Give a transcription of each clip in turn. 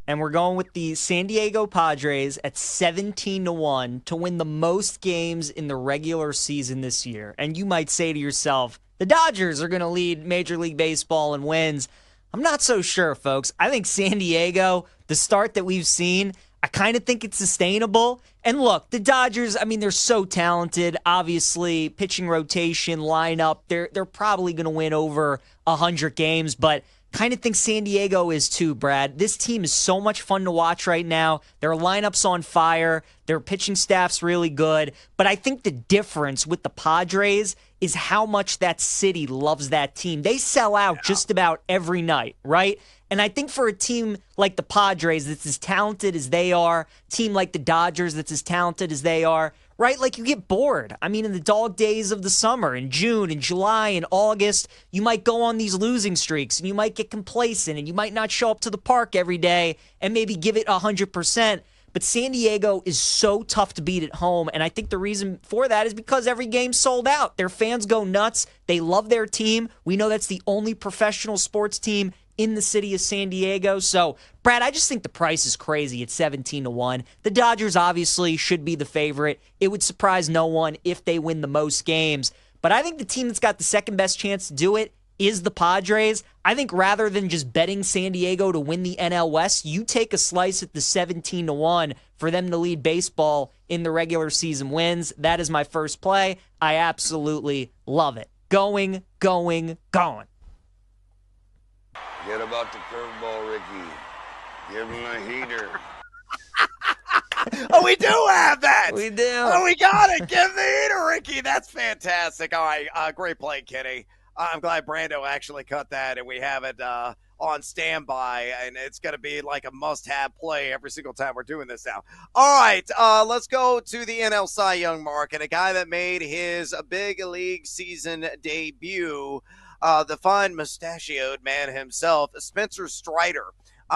and we're going with the San Diego Padres at 17-1 to win the most games in the regular season this year. And you might say to yourself, the Dodgers are going to lead Major League Baseball in wins. I'm not so sure, folks. I think San Diego, the start that we've seen, I kind of think it's sustainable. And look, the Dodgers, I mean, they're so talented. Obviously, pitching rotation, lineup, they're probably going to win over 100 games, but kind of think San Diego is too, Brad. This team is so much fun to watch right now. Their lineup's on fire. Their pitching staff's really good. But I think the difference with the Padres is how much that city loves that team. They sell out just about every night, right? And I think for a team like the Padres that's as talented as they are, team like the Dodgers that's as talented as they are, right? Like, you get bored. I mean, in the dog days of the summer, in June, in July, in August, you might go on these losing streaks and you might get complacent and you might not show up to the park every day and maybe give it 100%. But San Diego is so tough to beat at home, and I think the reason for that is because every game's sold out. Their fans go nuts. They love their team. We know that's the only professional sports team in the city of San Diego. So, Brad, I just think the price is crazy at 17-1. The Dodgers obviously should be the favorite. It would surprise no one if they win the most games. But I think the team that's got the second best chance to do it is the Padres. I think rather than just betting San Diego to win the NL West, you take a slice at the 17-1 for them to lead baseball in the regular season wins. That is my first play. I absolutely love it. Going. Forget about the curveball, Ricky. Give him a heater. Oh, we do have that. We do. Oh, we got it. Give the heater, Ricky. That's fantastic. All right, great play, Kenny. I'm glad Brando actually cut that, and we have it on standby, and it's going to be like a must-have play every single time we're doing this now. All right, let's go to the NL Cy Young market, a guy that made his big league season debut, the fine mustachioed man himself, Spencer Strider.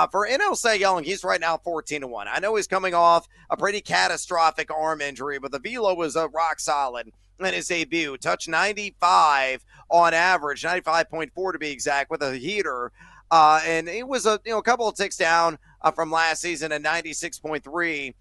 For NL Cy Young, he's right now 14-1. I know he's coming off a pretty catastrophic arm injury, but the velo was rock solid in his debut. Touched 95 on average, 95.4 to be exact, with a heater. And it was a couple of ticks down from last season at 96.3.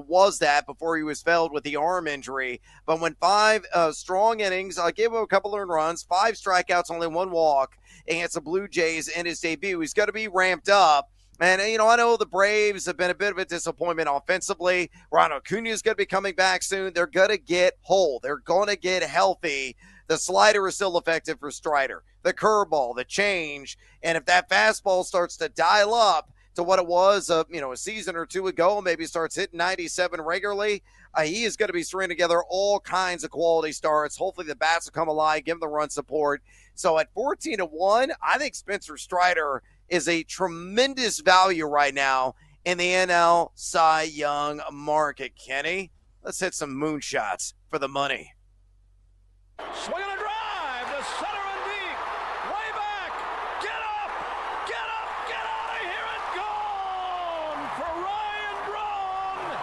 Was that before he was felled with the arm injury. But when 5 strong innings, gave him a couple earned runs, 5 strikeouts, only 1 walk against the Blue Jays in his debut. He's going to be ramped up. And, I know the Braves have been a bit of a disappointment offensively. Ronald Acuna is going to be coming back soon. They're going to get whole. They're going to get healthy. The slider is still effective for Strider. The curveball, the change, and if that fastball starts to dial up to what it was, a season or two ago, maybe starts hitting 97 regularly, he is going to be stringing together all kinds of quality starts. Hopefully the bats will come alive, give him the run support. So at 14-1, I think Spencer Strider is a tremendous value right now in the NL Cy Young market. Kenny, let's hit some moonshots for the money. Swing and a drive to center and deep. Way back. Get up. Get out of here and gone for Ryan Braun.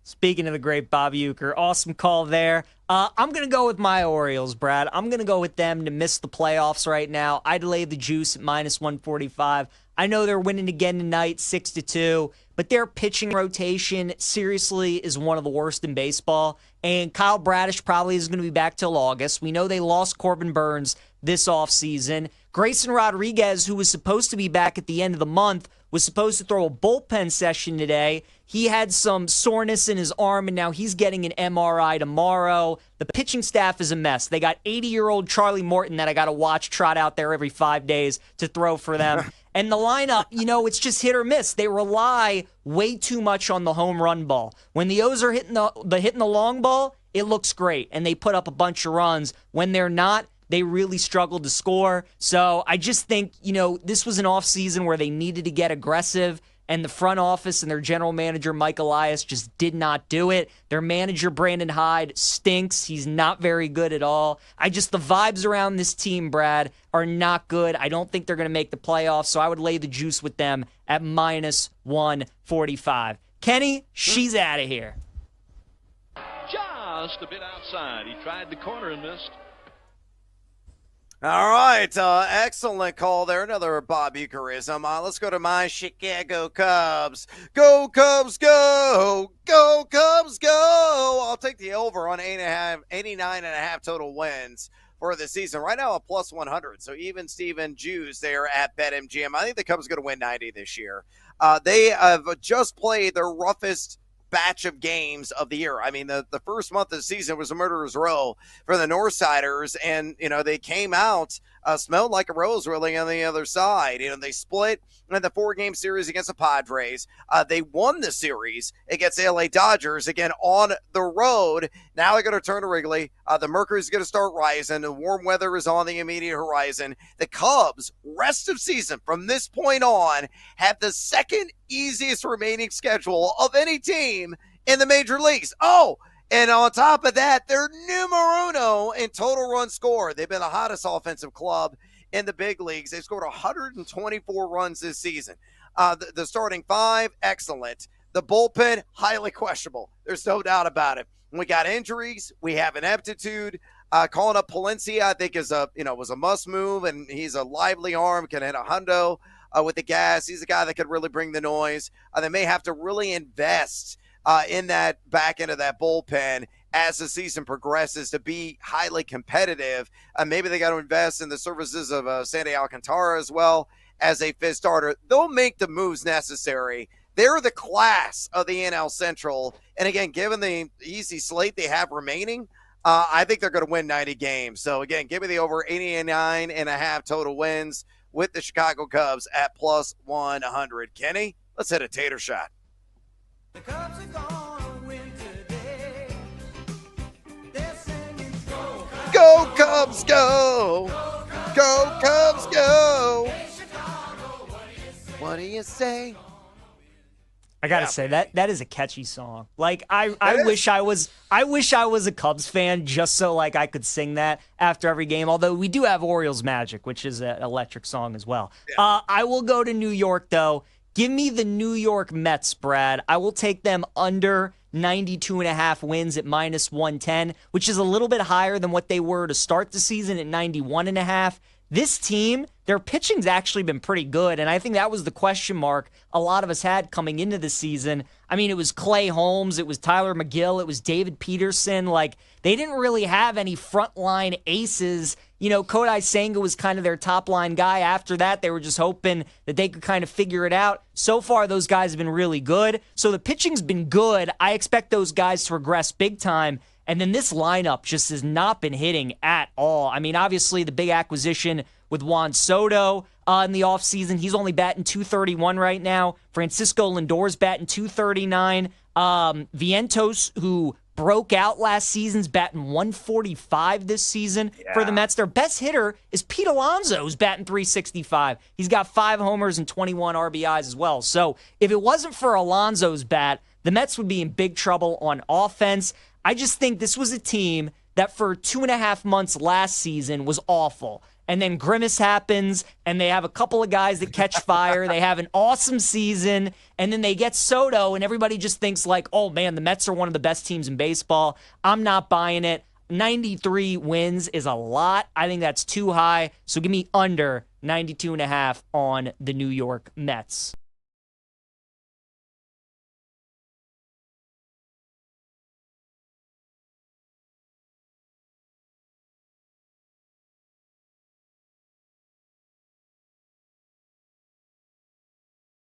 Speaking of the great Bob Uecker, awesome call there. I'm going to go with my Orioles, Brad. I'm going to go with them to miss the playoffs right now. I'd lay the juice at -145. I know they're winning again tonight, 6-2, but their pitching rotation seriously is one of the worst in baseball. And Kyle Bradish probably is going to be back till August. We know they lost Corbin Burns this offseason. Grayson Rodriguez, who was supposed to be back at the end of the month, was supposed to throw a bullpen session today. He had some soreness in his arm, and now he's getting an MRI tomorrow. The pitching staff is a mess. They got 80-year-old Charlie Morton that I got to watch trot out there every 5 days to throw for them. And the lineup, it's just hit or miss. They rely way too much on the home run ball. When the O's are hitting the long ball, it looks great, and they put up a bunch of runs. When they're not, they really struggled to score. So I just think, this was an offseason where they needed to get aggressive, and the front office and their general manager, Mike Elias, just did not do it. Their manager, Brandon Hyde, stinks. He's not very good at all. The vibes around this team, Brad, are not good. I don't think they're going to make the playoffs, so I would lay the juice with them at -145. Kenny, she's out of here. Just a bit outside. He tried the corner and missed. All right, excellent call there. Another Bob Eucharism. Let's go to my Chicago Cubs. Go Cubs, go! Go Cubs, go! I'll take the over on 89.5 total wins for the season. Right now, a plus 100. So even Steven Jews there at BetMGM. I think the Cubs are going to win 90 this year. They have just played their roughest batch of games of the year. I mean, the first month of the season was a murderer's row for the Northsiders, and, they came out, smelled like a rose really on the other side. They split in the 4-game series against the Padres. They won the series against the LA Dodgers, again, on the road. Now they're going to turn to Wrigley. The Mercury's going to start rising. The warm weather is on the immediate horizon. The Cubs, rest of season, from this point on, have the second easiest remaining schedule of any team in the major leagues. Oh, and on top of that, they're numero uno in total run score. They've been the hottest offensive club in the big leagues. They've scored 124 runs this season. The starting five, excellent. The bullpen, highly questionable. There's no doubt about it. We got injuries. We have ineptitude. Calling up Palencia, I think, was a must move, and he's a lively arm, can hit a hundo with the gas. He's a guy that could really bring the noise. They may have to really invest in that back end of that bullpen as the season progresses to be highly competitive. Maybe they got to invest in the services of Sandy Alcantara as well as a fifth starter. They'll make the moves necessary. They're the class of the NL Central. And again, given the easy slate they have remaining, I think they're going to win 90 games. So again, give me the over 89.5 total wins with the Chicago Cubs at plus 100. Kenny, let's hit a tater shot. The Cubs are gonna win today. They're singing, go Cubs, go Cubs, go! Go Cubs, go! Hey, Chicago, What do you say? I gotta say that is a catchy song. Like I wish I was a Cubs fan just so like I could sing that after every game. Although we do have Orioles Magic, which is an electric song as well. Yeah. I will go to New York though. Give me the New York Mets, Brad. I will take them under 92.5 wins at minus 110, which is a little bit higher than what they were to start the season at 91.5. This team, their pitching's actually been pretty good, and I think that was the question mark a lot of us had coming into the season. I mean, it was Clay Holmes, it was Tyler McGill, it was David Peterson. Like, they didn't really have any frontline aces. Kodai Senga was kind of their top-line guy. After that, they were just hoping that they could kind of figure it out. So far, those guys have been really good. So the pitching's been good. I expect those guys to regress big time. And then this lineup just has not been hitting at all. I mean, obviously, the big acquisition with Juan Soto in the offseason, he's only batting .231 right now. Francisco Lindor's batting .239. Vientos, who broke out last season's batting .145 this season for the Mets. Their best hitter is Pete Alonso, who's batting .365. He's got 5 homers and 21 RBIs as well. So if it wasn't for Alonso's bat, the Mets would be in big trouble on offense. I just think this was a team that for 2.5 months last season was awful. And then Grimace happens, and they have a couple of guys that catch fire. They have an awesome season, and then they get Soto, and everybody just thinks like, oh, man, the Mets are one of the best teams in baseball. I'm not buying it. 93 wins is a lot. I think that's too high. So give me under 92.5 on the New York Mets.